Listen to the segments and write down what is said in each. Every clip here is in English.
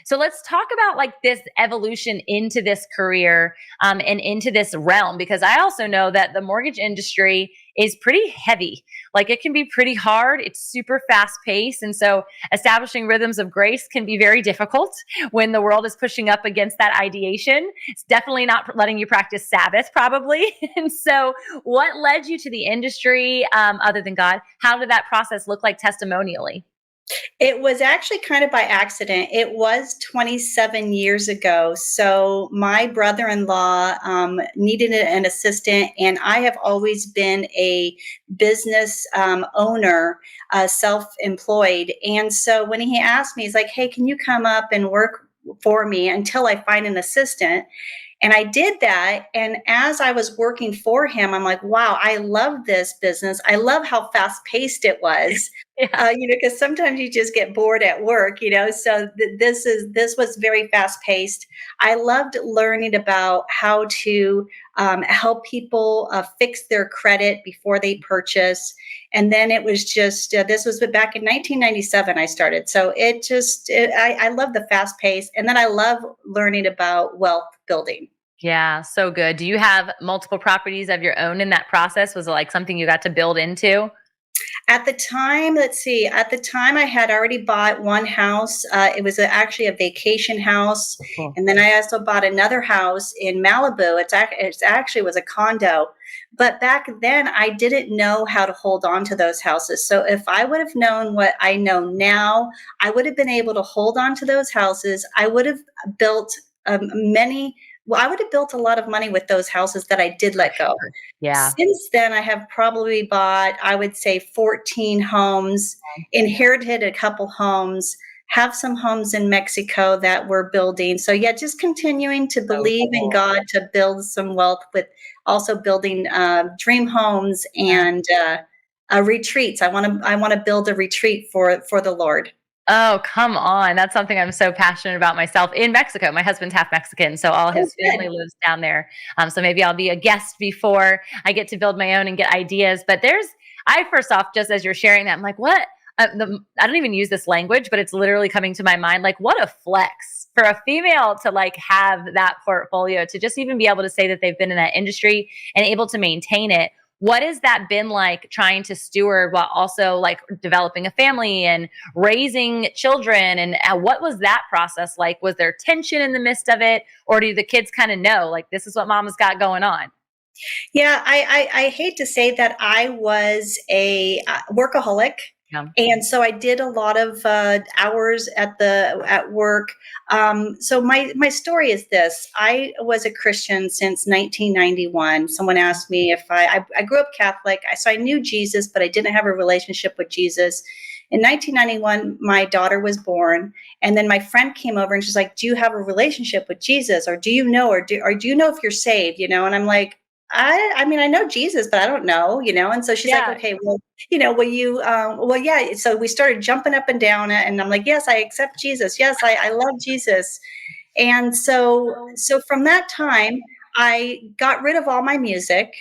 So let's talk about like this evolution into this career and into this realm, because I also know that the mortgage industry is pretty heavy. Like it can be pretty hard. It's super fast paced. And so establishing rhythms of grace can be very difficult when the world is pushing up against that ideation. It's definitely not letting you practice Sabbath, probably. And so, what led you to the industry other than God? How did that process look like testimonially? It was actually kind of by accident. It was 27 years ago. So my brother-in-law needed an assistant, and I have always been a business owner, self-employed. And so when he asked me, he's like, "Hey, can you come up and work for me until I find an assistant?" And I did that. And as I was working for him, I'm like, wow, I love this business. I love how fast paced it was. Yeah. Because sometimes you just get bored at work, So this was very fast paced. I loved learning about how to help people fix their credit before they purchase. And then it was just this was back in 1997 I started. So I love the fast pace, and then I love learning about wealth building. Yeah, so good. Do you have multiple properties of your own in that process? Was it like something you got to build into? At the time, let's see, at the time I had already bought one house. It was actually a vacation house. Cool. And then I also bought another house in Malibu. It actually was a condo. But back then, I didn't know how to hold on to those houses. So if I would have known what I know now, I would have been able to hold on to those houses. I would have built I would have built a lot of money with those houses that I did let go. Yeah. Since then, I have probably bought, I would say, 14 homes, inherited a couple homes, have some homes in Mexico that we're building. So, yeah, just continuing to So believe in cool. God to build some wealth, with also building dream homes and retreats. I want to build a retreat for the Lord. Oh, come on. That's something I'm so passionate about myself in Mexico. My husband's half Mexican, so all Oh, his family good. lives down there. So maybe I'll be a guest before I get to build my own and get ideas. But I first off, just as you're sharing that, I'm like, what? I don't even use this language, but it's literally coming to my mind. Like, what a flex for a female to like have that portfolio, to just even be able to say that they've been in that industry and able to maintain it. What has that been like, trying to steward while also like developing a family and raising children? And what was that process like? Was there tension in the midst of it? Or do the kids kind of know, like, this is what mama's got going on? Yeah, I hate to say that I was a workaholic. Yeah. And so I did a lot of hours at work. So my story is this: I was a Christian since 1991. Someone asked me if I grew up Catholic, so I knew Jesus, but I didn't have a relationship with Jesus. In 1991, my daughter was born, and then my friend came over and she's like, "Do you have a relationship with Jesus, or do you know, or do you know if you're saved?" And I'm like, I mean, I know Jesus, but I don't know. And so she's like, Yeah. okay, well, will you, well, yeah. So we started jumping up and down, and I'm like, yes, I accept Jesus. Yes, I love Jesus. And so from that time, I got rid of all my music.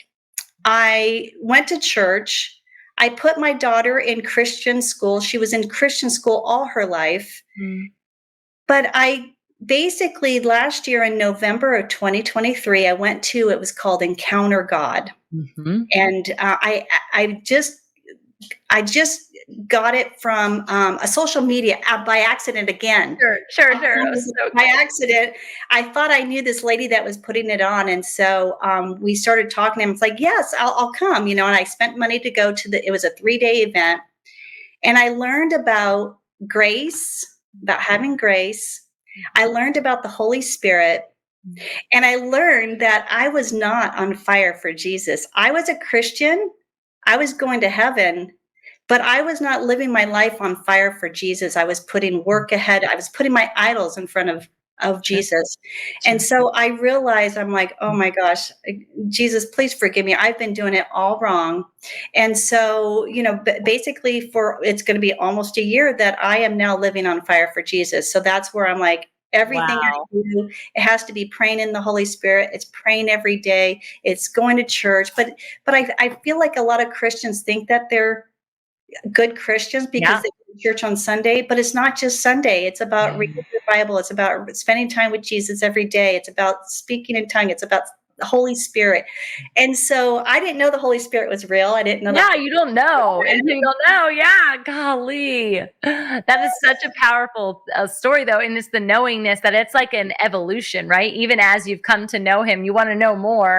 I went to church. I put my daughter in Christian school. She was in Christian school all her life. Mm. But I basically, last year in November of 2023, it was called Encounter God. Mm-hmm. And I just got it from a social media by accident again. Sure, sure, sure. It was so By good. accident, I thought I knew this lady that was putting it on, and so we started talking. And it's like, yes, I'll come. And I spent money to go to it was a 3-day event, and I learned about grace, about having grace. I learned about the Holy Spirit, and I learned that I was not on fire for Jesus. I was a Christian. I was going to heaven, but I was not living my life on fire for Jesus. I was putting work ahead. I was putting my idols in front of Sure, Jesus. And sure. so I realized, I'm like, oh my gosh, Jesus, please forgive me. I've been doing it all wrong. And so, basically it's going to be almost a year that I am now living on fire for Jesus. So that's where I'm like, everything I Wow. do, it has to be praying in the Holy Spirit. It's praying every day. It's going to church. But I feel like a lot of Christians think that they're good Christians because Yeah. they go to church on Sunday, but it's not just Sunday. It's about reading the Bible. It's about spending time with Jesus every day. It's about speaking in tongue. It's about the Holy Spirit. And so I didn't know the Holy Spirit was real. I didn't know the Yeah, you don't know. And you don't know. Yeah, golly. That is such a powerful story, though. And it's the knowingness that it's like an evolution, right? Even as you've come to know him, you want to know more.